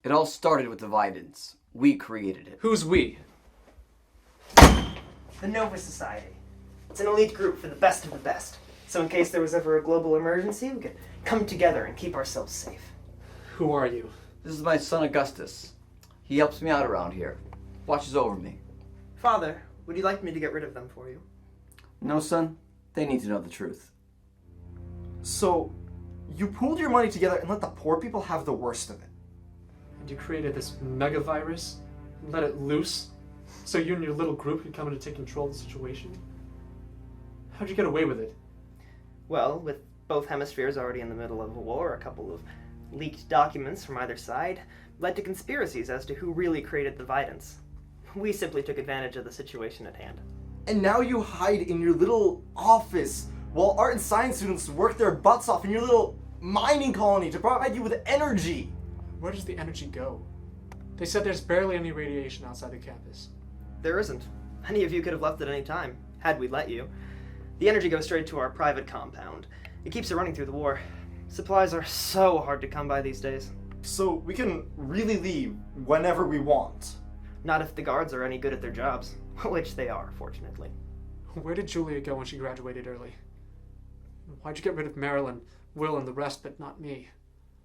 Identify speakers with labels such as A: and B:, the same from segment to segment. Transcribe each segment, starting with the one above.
A: It all started with the Vidance. We created it.
B: Who's we?
C: The Nova Society. It's an elite group for the best of the best. So in case there was ever a global emergency, we could come together and keep ourselves safe.
B: Who are you?
A: This is my son Augustus. He helps me out around here. Watches over me.
C: Father, would you like me to get rid of them for you?
A: No, son. They need to know the truth.
D: So, you pooled your money together and let the poor people have the worst of it.
B: And you created this mega virus and let it loose so you and your little group could come in and take control of the situation? How'd you get away with it?
C: Well, with both hemispheres already in the middle of a war, a couple of leaked documents from either side led to conspiracies as to who really created the Vidance. We simply took advantage of the situation at hand.
D: And now you hide in your little office while art and science students work their butts off in your little mining colony to provide you with energy.
B: Where does the energy go? They said there's barely any radiation outside the campus.
C: There isn't. Any of you could have left at any time, had we let you. The energy goes straight to our private compound. It keeps it running through the war. Supplies are so hard to come by these days.
D: So we can really leave whenever we want.
C: Not if the guards are any good at their jobs, which they are, fortunately.
B: Where did Julia go when she graduated early? Why'd you get rid of Marilyn, Will, and the rest, but not me?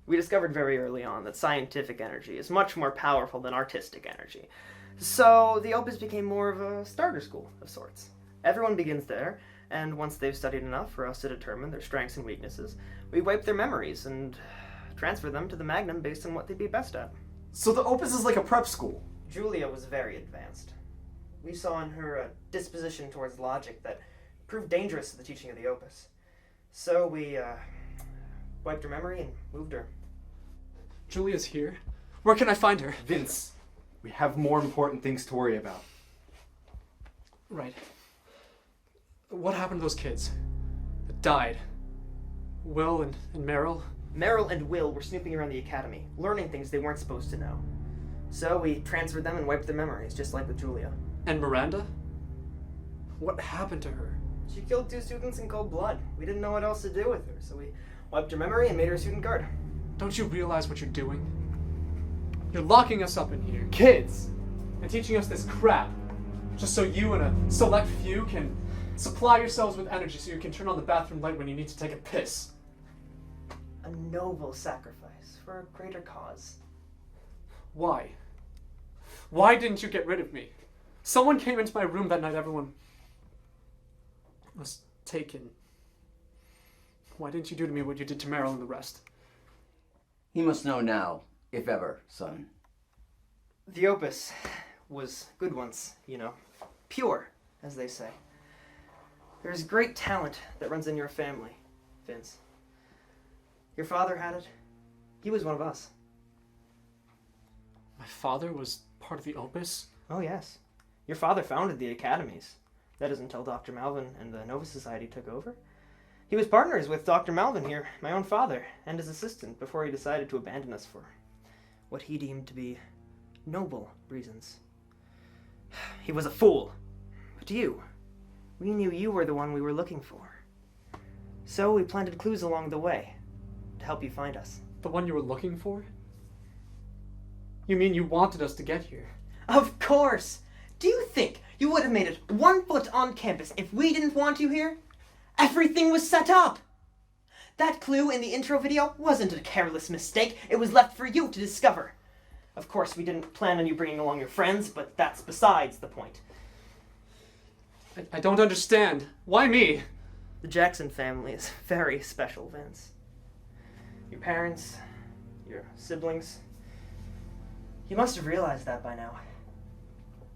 C: We discovered very early on that scientific energy is much more powerful than artistic energy. So the Opus became more of a starter school of sorts. Everyone begins there, and once they've studied enough for us to determine their strengths and weaknesses, we wipe their memories and transfer them to the Magnum based on what they'd be best at.
D: So the Opus is like a prep school.
C: Julia was very advanced. We saw in her a disposition towards logic that proved dangerous to the teaching of the Opus. So we wiped her memory and moved her.
B: Julia's here? Where can I find her?
D: Vince, we have more important things to worry about.
B: Right. What happened to those kids that died? Will and Meryl?
C: Meryl and Will were snooping around the academy, learning things they weren't supposed to know. So we transferred them and wiped their memories, just like with Julia.
B: And Miranda? What happened to her?
C: She killed 2 students in cold blood. We didn't know what else to do with her, so we wiped her memory and made her a student guard.
B: Don't you realize what you're doing? You're locking us up in here, kids, and teaching us this crap, just so you and a select few can supply yourselves with energy so you can turn on the bathroom light when you need to take a piss.
C: A noble sacrifice for a greater cause.
B: Why? Why didn't you get rid of me? Someone came into my room that night, everyone was taken. Why didn't you do to me what you did to Meryl and the rest?
A: He must know now, if ever, son.
C: The Opus was good once, you know. Pure, as they say. There's great talent that runs in your family, Vince. Your father had it. He was one of us.
B: My father was part of the Opus?
C: Oh, yes. Your father founded the academies. That is until Dr. Malvin and the Nova Society took over. He was partners with Dr. Malvin here, my own father, and his assistant before he decided to abandon us for what he deemed to be noble reasons. He was a fool. But we knew you were the one we were looking for. So we planted clues along the way to help you find us.
B: The one you were looking for? You mean you wanted us to get here?
C: Of course! Do you think you would have made it 1 foot on campus if we didn't want you here? Everything was set up! That clue in the intro video wasn't a careless mistake. It was left for you to discover. Of course, we didn't plan on you bringing along your friends, but that's besides the point.
B: I don't understand. Why me?
C: The Jackson family is very special, Vince. Your parents, your siblings. You must have realized that by now.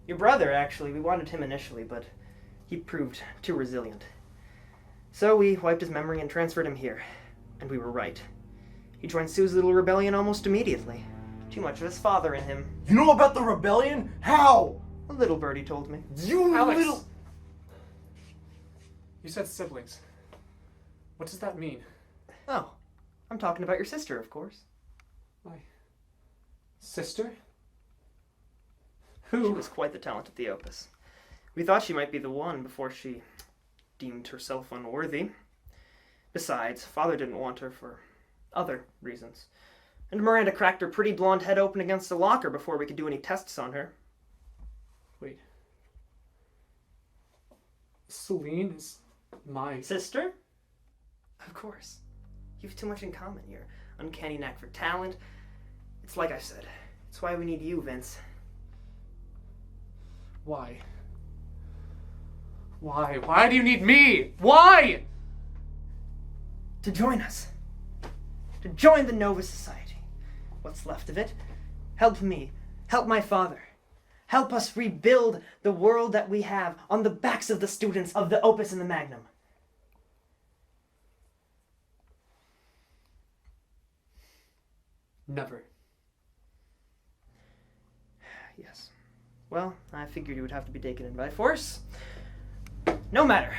C: Your brother, actually, we wanted him initially, but he proved too resilient. So we wiped his memory and transferred him here. And we were right. He joined Sue's little rebellion almost immediately. Too much of his father in him.
D: You know about the rebellion? How?
C: A little birdie told me.
D: You
B: Alex!
D: little...
B: You said siblings. What does that mean?
C: Oh, I'm talking about your sister, of course.
B: My sister?
C: She
B: Who?
C: was quite the talent at the Opus. We thought she might be the one before she deemed herself unworthy. Besides, Father didn't want her for other reasons. And Miranda cracked her pretty blonde head open against the locker before we could do any tests on her.
B: Wait. Celine is my...
C: Sister? Of course. You have too much in common. Your uncanny knack for talent. It's like I said. It's why we need you, Vince.
B: Why? Why? Why do you need me? Why?
C: To join us. To join the Nova Society. What's left of it. Help me. Help my father. Help us rebuild the world that we have on the backs of the students of the Opus and the Magnum.
B: Never.
C: Yes. Well, I figured you would have to be taken in by force. No matter.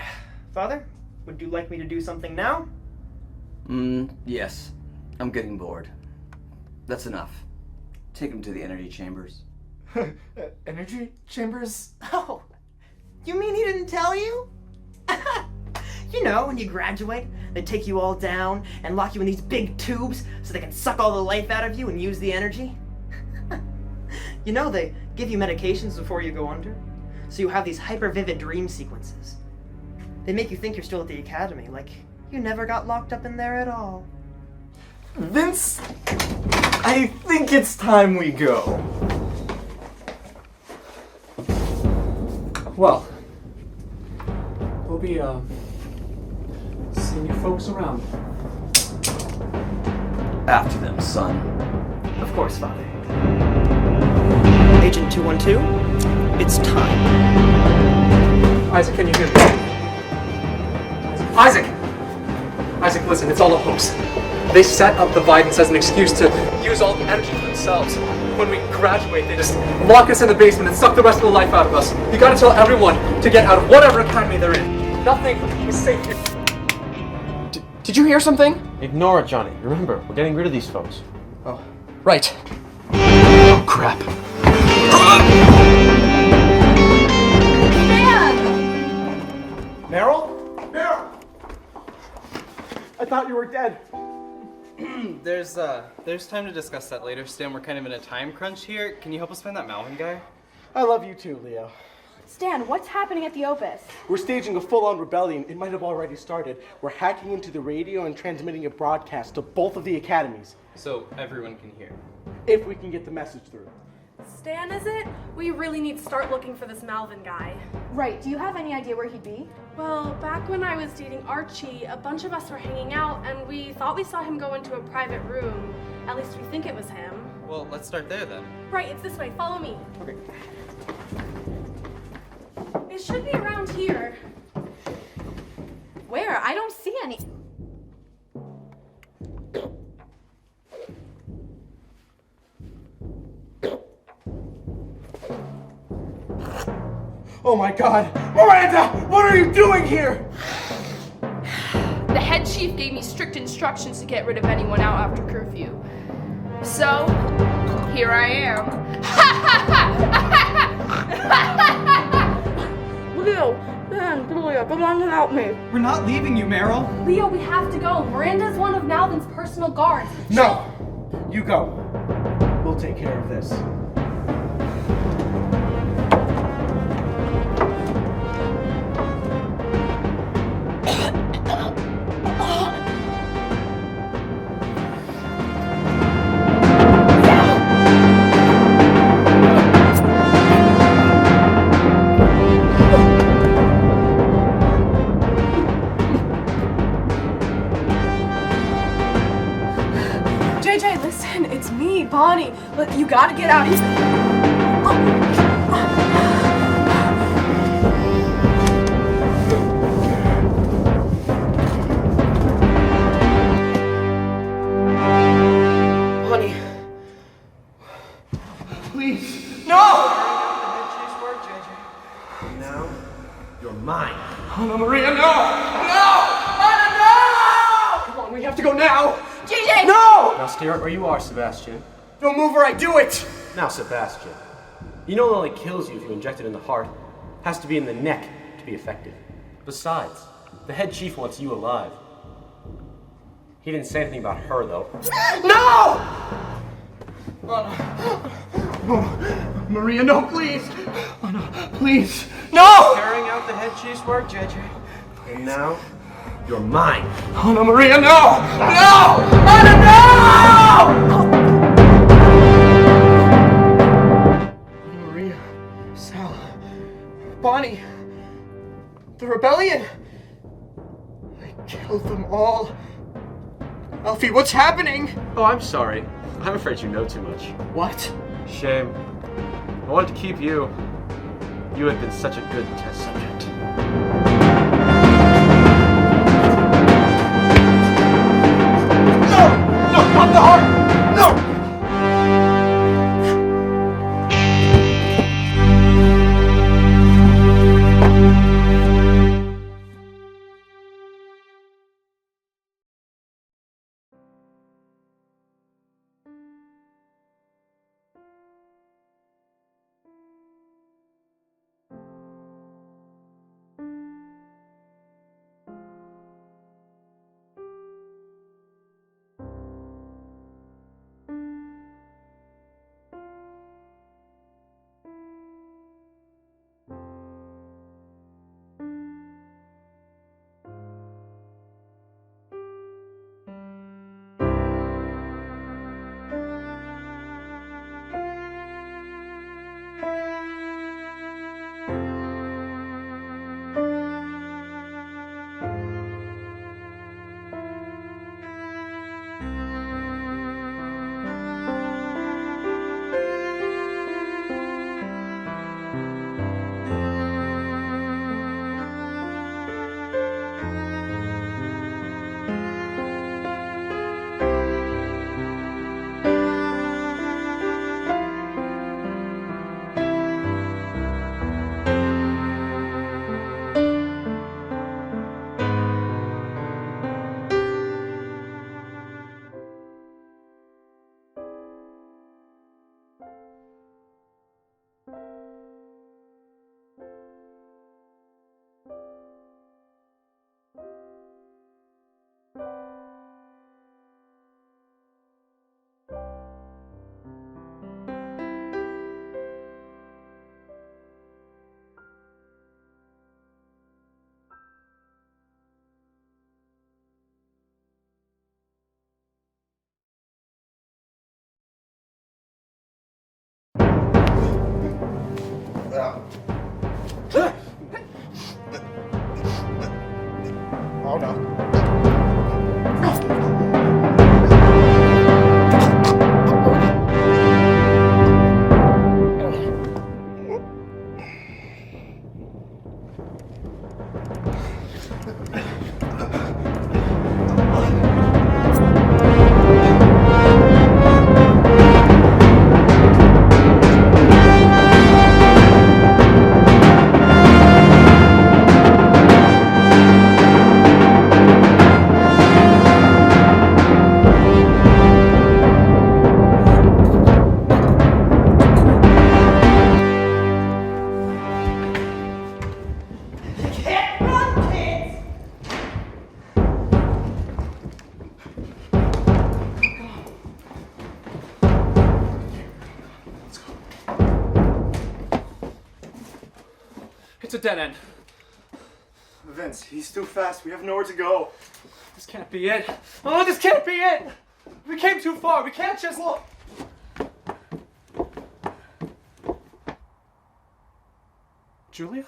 C: Father, would you like me to do something now?
A: Yes. I'm getting bored. That's enough. Take him to the energy chambers.
D: Energy chambers?
C: Oh, you mean he didn't tell you? You know, when you graduate, they take you all down and lock you in these big tubes so they can suck all the life out of you and use the energy. You know, they give you medications before you go under, so you have these hyper-vivid dream sequences. They make you think you're still at the academy, like you never got locked up in there at all.
D: Vince, I think it's time we go.
B: Well, we'll be, seeing you folks around.
A: After them, son.
C: Of course, Father. Agent 212, it's time.
B: Isaac, can you hear me? Isaac! Isaac, listen, it's all a hoax. They set up the Videns as an excuse to use all the energy for themselves. When we graduate, they just lock us in the basement and suck the rest of the life out of us. You gotta tell everyone to get out of whatever academy they're in. Nothing is safe here.
E: Did you hear something?
F: Ignore it, Johnny. Remember, we're getting rid of these folks.
E: Oh, right. Oh, crap.
G: Meryl? Meryl! I thought you were dead.
H: There's time to discuss that later, Stan. We're kind of in a time crunch here. Can you help us find that Malvin guy?
G: I love you too, Leo.
I: Stan, what's happening at the Opus?
G: We're staging a full-on rebellion. It might have already started. We're hacking into the radio and transmitting a broadcast to both of the academies.
H: So everyone can hear.
G: If we can get the message through.
I: Stan, is it? We really need to start looking for this Malvin guy. Right. Do you have any idea where he'd be?
J: Well, back when I was dating Archie, a bunch of us were hanging out and we thought we saw him go into a private room. At least we think it was him.
H: Well, let's start there then.
J: Right, it's this way. Follow me.
G: Okay.
J: It should be around here.
I: Where? I don't see any.
G: Oh my god! Miranda! What are you doing here?
K: The head chief gave me strict instructions to get rid of anyone out after curfew. So, here I am.
J: Leo, Ben, Julia, come on and help me.
E: We're not leaving you, Meryl.
J: Leo, we have to go. Miranda's one of Malvin's personal guards.
G: No! You go. We'll take care of this.
J: JJ, listen, it's me, Bonnie. Look, you gotta get out of here.
C: Honey.
G: Please.
C: No!
F: Now, you're mine.
G: Anna Maria, no! No! Anna, no!
B: Come on, we have to go now.
I: JJ!
G: No!
F: Now stay right where you are, Sebastian.
G: Don't move or I do it!
F: Now, Sebastian. You know it only kills you if you inject it in the heart. It has to be in the neck to be effective. Besides, the head chief wants you alive. He didn't say anything about her, though.
G: No!
E: Oh, Maria, no, please. Oh, no, please. No!
F: Carrying out the head chief's work, JJ. And now, you're mine.
E: Oh, no, Maria, no! No! No! Maria, Sal, Bonnie, the rebellion. I killed them all. Alfie, what's happening?
F: Oh, I'm sorry. I'm afraid you know too much.
E: What?
F: Shame. I wanted to keep you. You had been such a good test subject.
E: No! No, not the heart! No!
G: Oh no.
B: It's a dead end.
D: Vince, he's too fast. We have nowhere to go.
B: This can't be it. Oh, this can't be it! We came too far. We can't just look. Julia?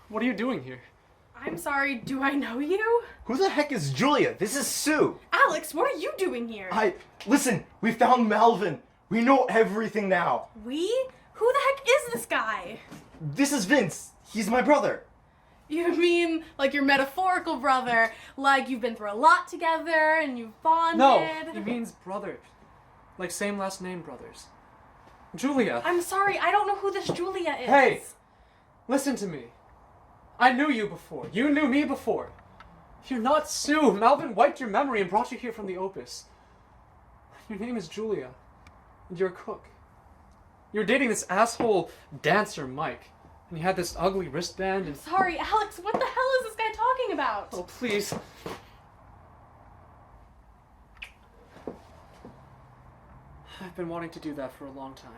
B: What are you doing here?
J: I'm sorry, do I know you?
D: Who the heck is Julia? This is Sue.
J: Alex, what are you doing here?
D: Listen, we found Melvin. We know everything now.
J: We? Who the heck is this guy?
D: This is Vince. He's my brother.
J: You mean like your metaphorical brother, like you've been through a lot together and you've bonded?
B: No, he means brother. Like same last name brothers. Julia.
J: I'm sorry, I don't know who this Julia is.
B: Hey, listen to me. I knew you before. You knew me before. You're not Sue. Melvin wiped your memory and brought you here from the Opus. Your name is Julia. And you're a cook. You were dating this asshole dancer, Mike. And you had this ugly wristband and...
J: Sorry, Alex, what the hell is this guy talking about?
B: Oh, please. I've been wanting to do that for a long time.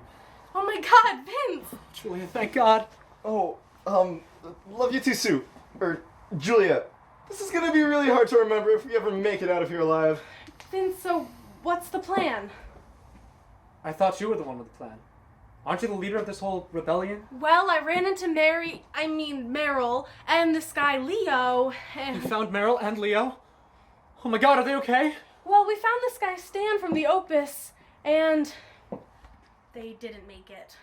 J: Oh my god, Vince!
B: Julia, thank God.
D: Oh, love you too, Sue. Or Julia. This is gonna be really hard to remember if we ever make it out of here alive.
J: Vince, so what's the plan?
B: I thought you were the one with the plan. Aren't you the leader of this whole rebellion?
J: Well, I ran into Meryl, and this guy Leo, and...
B: You found Meryl and Leo? Oh my god, are they okay?
J: Well, we found this guy Stan from the Opus, and they didn't make it.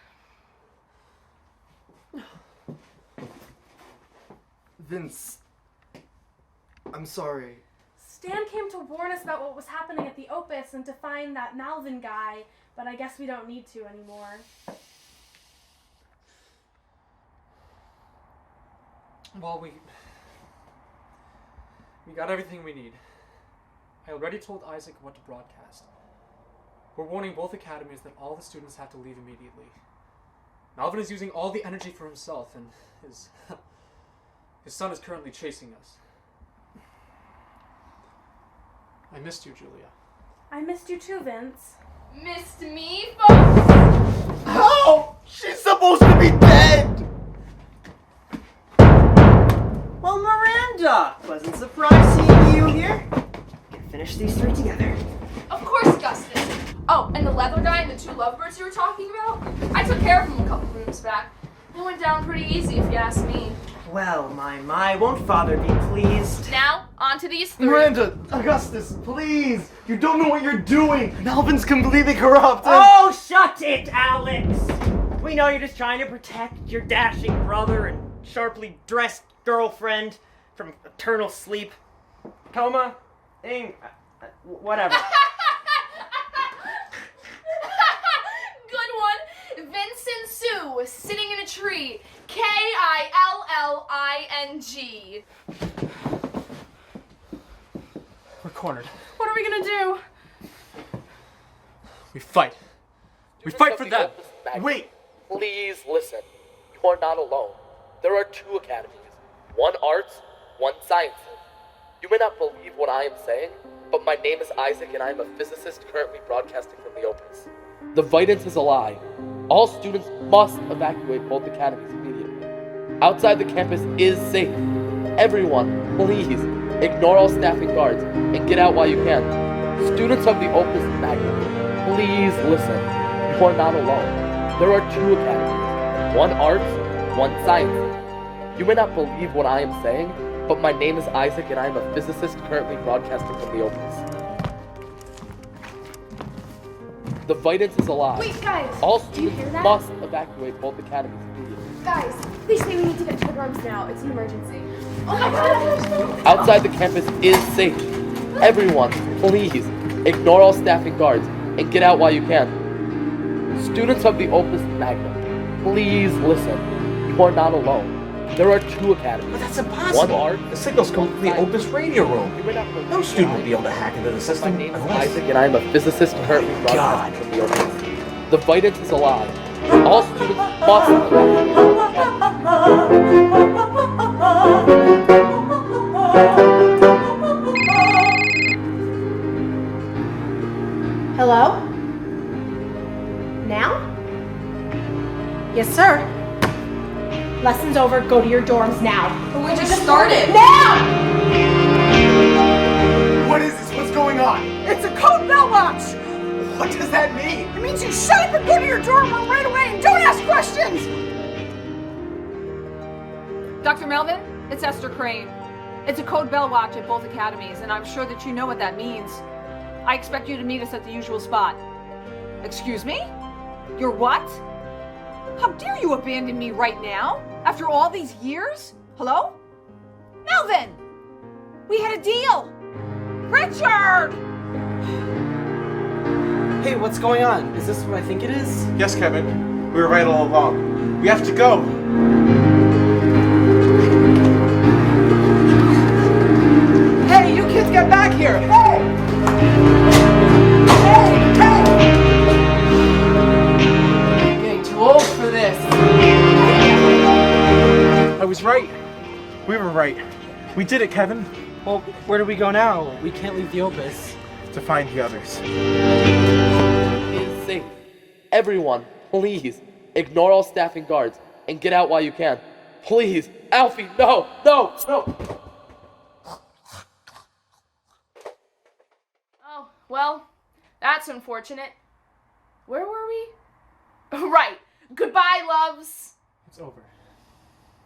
D: Vince, I'm sorry.
J: Stan came to warn us about what was happening at the Opus and to find that Malvin guy, but I guess we don't need to anymore.
B: Well, we got everything we need. I already told Isaac what to broadcast. We're warning both academies that all the students have to leave immediately. Malvin is using all the energy for himself, and his son is currently chasing us. I missed you, Julia.
J: I missed you too, Vince.
K: Missed me, folks?
D: How? She's supposed to be dead!
C: Well, Miranda, pleasant surprise seeing you here. Can finish these three together.
K: Of course, Gustus. Oh, and the leather guy and the two lovebirds you were talking about? I took care of them a couple rooms back. They went down pretty easy, if you ask me.
C: Well, my, won't father be pleased?
K: Now, on to these three.
D: Miranda, Augustus, please! You don't know what you're doing! Malvin's completely corrupt!
C: Oh, shut it, Alex! We know you're just trying to protect your dashing brother and sharply dressed girlfriend from eternal sleep. Coma? Whatever.
K: Good one. Vince and Sue sitting in a tree. K-I-L-L-I-N-G.
B: We're cornered.
J: What are we gonna do?
B: We fight. We fight for them.
D: Wait!
L: Please listen. You are not alone. There are two academies. One arts, one sciences. You may not believe what I am saying, but my name is Isaac and I am a physicist currently broadcasting from the Opus. The Vidance is a lie. All students must evacuate both academies immediately. Outside the campus is safe. Everyone, please, ignore all staff and guards and get out while you can. Students of the Opus Magnum, please listen. You are not alone. There are two academies. One arts, one sciences. You may not believe what I am saying, but my name is Isaac and I am a physicist currently broadcasting from the Opus. The Vidance is a lie.
K: Wait, guys.
L: All
K: Do you
L: students
K: hear that?
L: must evacuate both academies immediately.
K: Guys, please say we need to get to the dorms now. It's an emergency. Oh my god!
L: Outside the campus is safe. Everyone, please, ignore all staff and guards and get out while you can. Students of the Opus Magnum, please listen. You are not alone. There are two academies.
E: But that's impossible.
L: One art.
E: The signals come from the Opus radio room. No student will be able to hack into the system.
L: My name is Isaac and I am a physicist currently broadcasting from the Opus. The Vidance is a lie. All students must
I: Hello? Now? Yes, sir. Lesson's over. Go to your dorms now.
K: But we just started.
I: Now!
D: What is this? What's going on?
E: It's a code bell watch!
D: What does that mean?
E: It means you shut up and go to your dorm room right away and don't ask questions!
M: Dr. Melvin, it's Esther Crane. It's a code bell watch at both academies, and I'm sure that you know what that means. I expect you to meet us at the usual spot. Excuse me? You're what? How dare you abandon me right now? After all these years? Hello? Melvin! We had a deal! Richard!
C: Hey, what's going on? Is this what I think it is?
G: Yes, Kevin. We were right all along. We have to go.
E: Hey, you kids get back here! Hey! Hey! Hey!
M: I'm getting too old for this.
G: I was right. We were right. We did it, Kevin.
C: Well, where do we go now? We can't leave the Opus.
G: To find the others.
M: Is
L: safe. Everyone, please, ignore all staff and guards, and get out while you can. Please, Alfie, no, no, no!
K: Oh, well, that's unfortunate. Where were we? Right. Goodbye, loves.
D: It's over.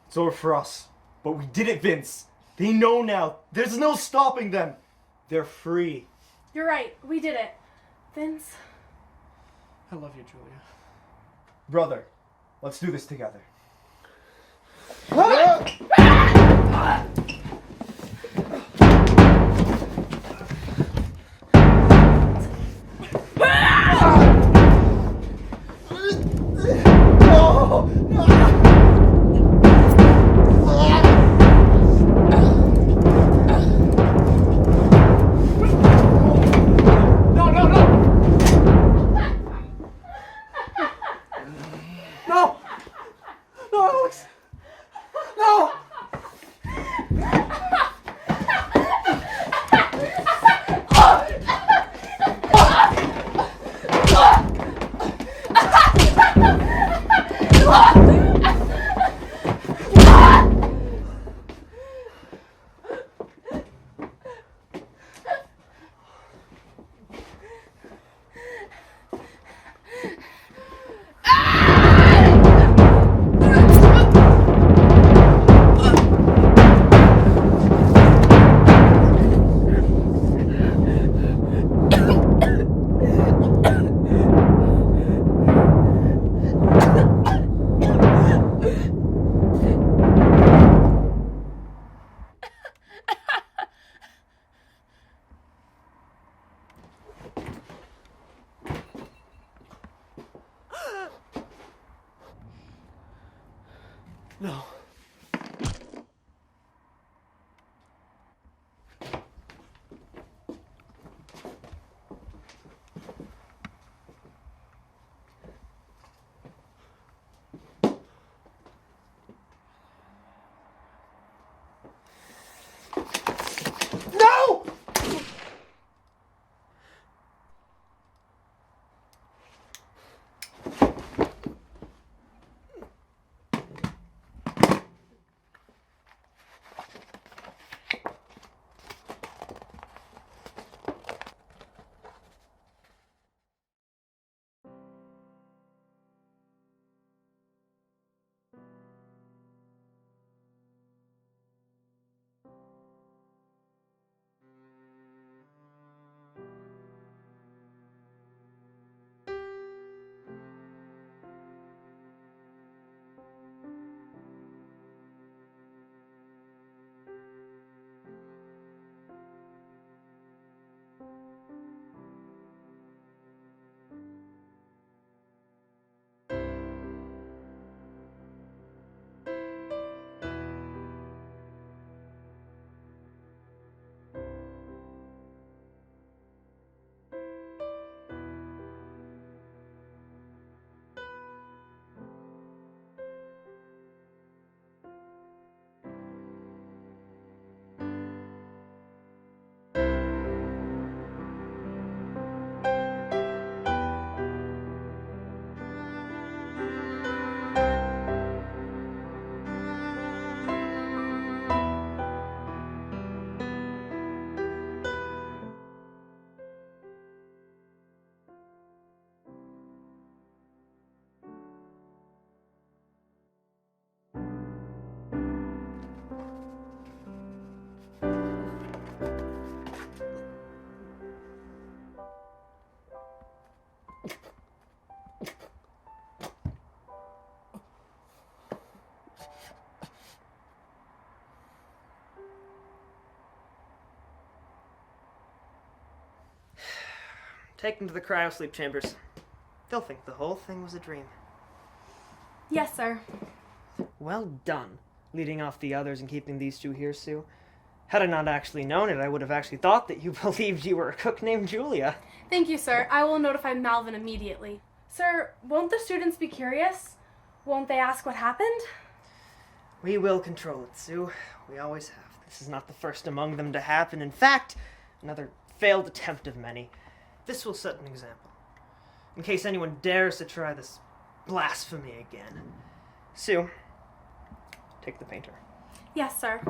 D: It's over for us. But we did it, Vince. They know now. There's no stopping them. They're free.
J: You're right. We did it. Vince.
B: I love you, Julia.
D: Brother, let's do this together.
B: No.
D: No!
C: Take them to the cryosleep chambers. They'll think the whole thing was a dream.
J: Yes, sir.
C: Well done, leading off the others and keeping these two here, Sue. Had I not actually known it, I would have actually thought that you believed you were a cook named Julia.
J: Thank you, sir. I will notify Malvin immediately. Sir, won't the students be curious? Won't they ask what happened?
C: We will control it, Sue. We always have. This is not the first among them to happen. In fact, another failed attempt of many. This will set an example. in case anyone dares to try this blasphemy again. Sue, take the painter.
J: Yes, sir.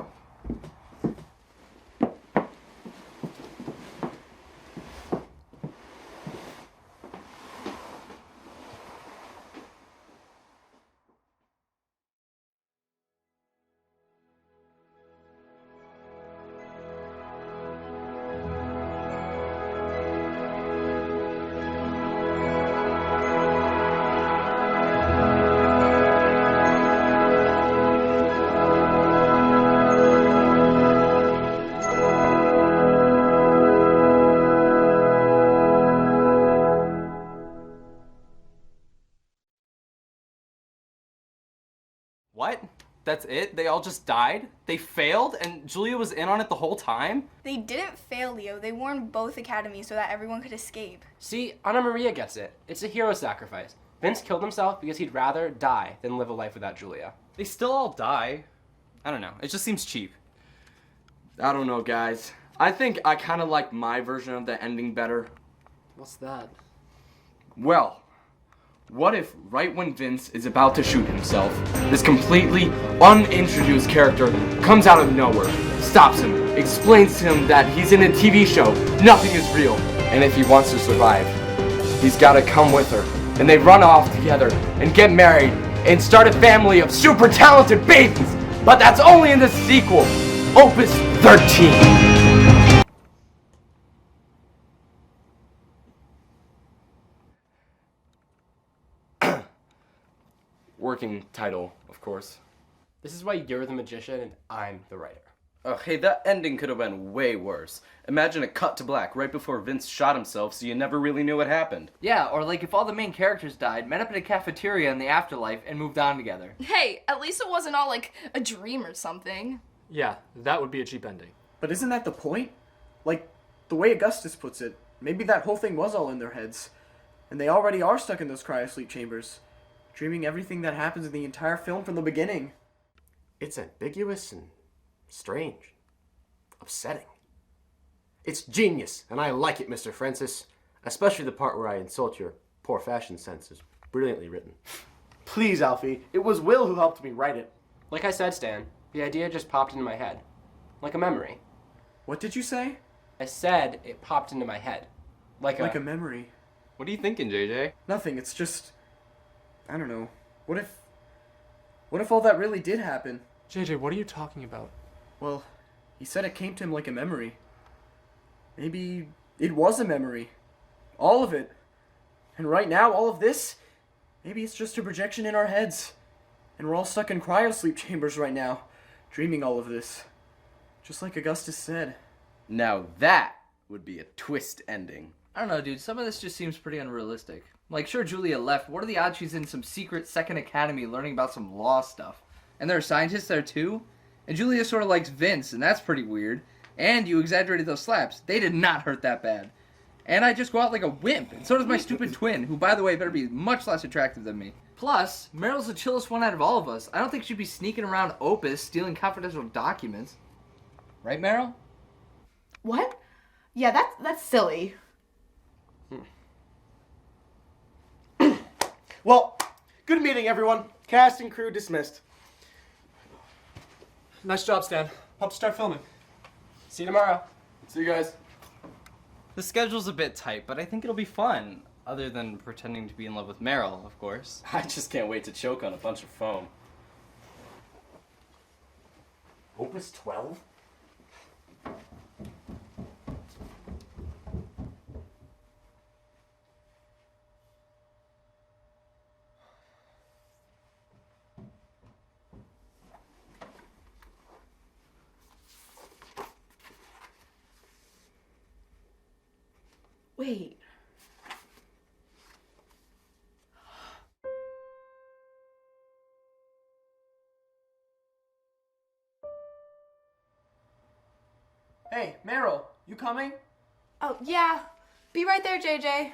H: What? That's it? They all just died? They failed? And Julia was in on it the whole time?
N: They didn't fail, Leo. They warned both academies so that everyone could escape.
F: See, Anna Maria gets it. It's a hero sacrifice. Vince killed himself because he'd rather die than live a life without Julia.
H: They still all die. I don't know. It just seems cheap.
A: I don't know, guys. I think I kind of like my version of the ending better.
B: What's that?
A: Well, what if right when Vince is about to shoot himself, this completely unintroduced character comes out of nowhere, stops him, explains to him that he's in a TV show, nothing is real, and if he wants to survive, he's gotta come with her. And they run off together and get married and start a family of super talented babies. But that's only in the sequel, Opus 13. Working title, of course.
F: This is why you're the magician and I'm the writer.
H: Oh, hey, that ending could have been way worse. Imagine a cut to black right before Vince shot himself so you never really knew what happened.
O: Yeah, or like if all the main characters died, met up in a cafeteria in the afterlife, and moved on together.
K: Hey, at least it wasn't all like a dream or something.
B: Yeah, that would be a cheap ending.
E: But isn't that the point? Like, the way Augustus puts it, maybe that whole thing was all in their heads. And they already are stuck in those cryosleep chambers, dreaming everything that happens in the entire film from the beginning.
F: It's ambiguous and strange. Upsetting. It's genius, and I like it, Mr. Francis. Especially the part where I insult your poor fashion sense is brilliantly written.
G: Please, Alfie. It was Will who helped me write it.
F: Like I said, Stan, the idea just popped into my head. Like a memory.
E: What did you say?
F: I said it popped into my head. Like
E: a memory.
H: What are you thinking, JJ?
E: Nothing, it's just... I don't know. What if all that really did happen?
B: JJ, what are you talking about?
E: Well, he said it came to him like a memory. Maybe it was a memory. All of it. And right now, all of this, maybe it's just a projection in our heads. And we're all stuck in cryosleep chambers right now, dreaming all of this. Just like Augustus said.
A: Now that would be a twist ending.
O: I don't know, dude. Some of this just seems pretty unrealistic. Like, sure, Julia left. What are the odds she's in some secret second academy learning about some law stuff? And there are scientists there, too? And Julia sort of likes Vince, and that's pretty weird. And you exaggerated those slaps. They did not hurt that bad. And I just go out like a wimp, and so does my stupid twin, who, by the way, better be much less attractive than me. Plus, Meryl's the chillest one out of all of us. I don't think she'd be sneaking around Opus, stealing confidential documents. Right, Meryl?
I: What? Yeah, that's silly.
G: Well, good meeting, everyone. Cast and crew dismissed.
B: Nice job, Stan. Hope to start filming.
F: See you tomorrow.
A: See you guys.
H: The schedule's a bit tight, but I think it'll be fun. Other than pretending to be in love with Meryl, of course.
F: I just can't wait to choke on a bunch of foam.
G: Opus 12?
I: Wait.
E: Hey, Meryl, you coming?
N: Oh, yeah. Be right there, JJ.